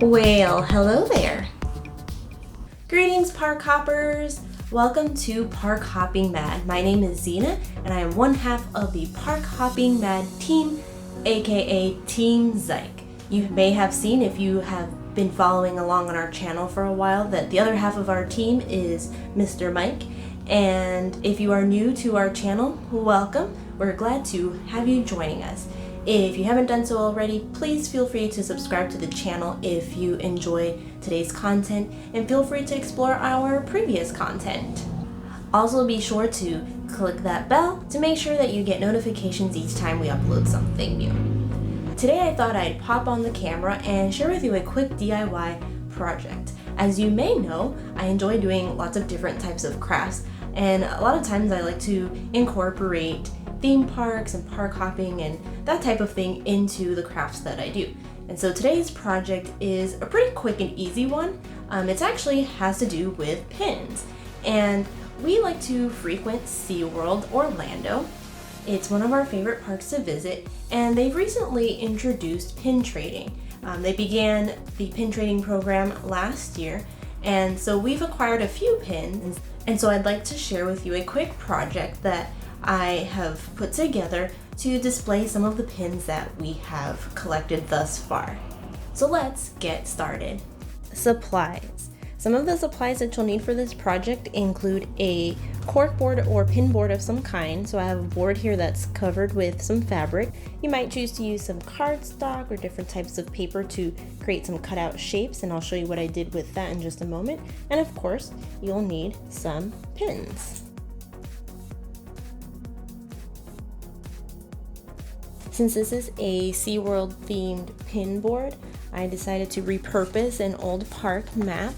Well, hello there. Greetings, park hoppers. Welcome to Park Hopping Mad. My name is Zena, and I am one half of the Park Hopping Mad team, aka Team Zyke. You may have seen, if you have been following along on our channel for a while, that the other half of our team is Mr. Mike. And if you are new to our channel, welcome. We're glad to have you joining us. If you haven't done so already, please feel free to subscribe to the channel if you enjoy today's content, and feel free to explore our previous content. Also, be sure to click that bell to make sure that you get notifications each time we upload something new. Today I thought I'd pop on the camera and share with you a quick DIY project. As you may know, I enjoy doing lots of different types of crafts, and a lot of times I like to incorporate theme parks and park hopping and that type of thing into the crafts that I do. And so today's project is a pretty quick and easy one. It actually has to do with pins. And we like to frequent SeaWorld Orlando. It's one of our favorite parks to visit, and they've recently introduced pin trading. They began the pin trading program last year, and so we've acquired a few pins. And so I'd like to share with you a quick project that I have put together to display some of the pins that we have collected thus far. So let's get started. Supplies. Some of the supplies that you'll need for this project include a corkboard or pinboard of some kind. So I have a board here that's covered with some fabric. You might choose to use some cardstock or different types of paper to create some cutout shapes, and I'll show you what I did with that in just a moment. And of course, you'll need some pins. Since this is a SeaWorld themed pin board, I decided to repurpose an old park map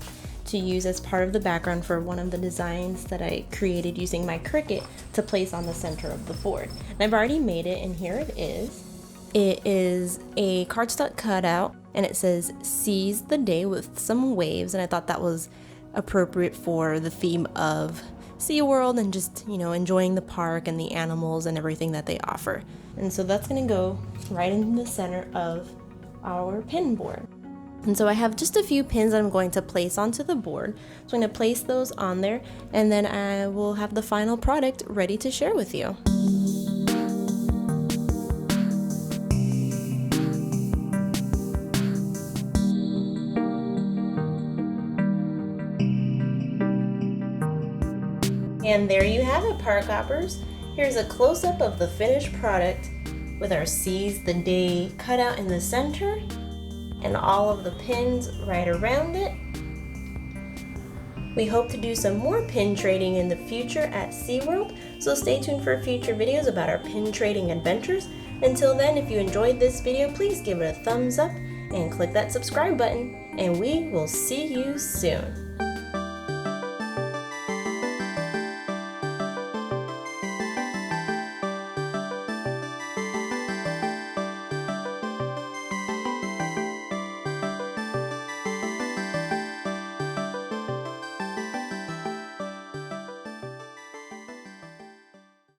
to use as part of the background for one of the designs that I created using my Cricut to place on the center of the board. And I've already made it, and here it is. It is a cardstock cutout, and it says "Seize the Day" with some waves, and I thought that was appropriate for the theme of SeaWorld and just, enjoying the park and the animals and everything that they offer. And so that's going to go right in the center of our pin board. And so I have just a few pins that I'm going to place onto the board. So I'm going to place those on there, and then I will have the final product ready to share with you. And there you have it, park hoppers. Here's a close-up of the finished product with our Seize the Day cutout in the center and all of the pins right around it. We hope to do some more pin trading in the future at SeaWorld, so stay tuned for future videos about our pin trading adventures. Until then, if you enjoyed this video, please give it a thumbs up and click that subscribe button, and we will see you soon.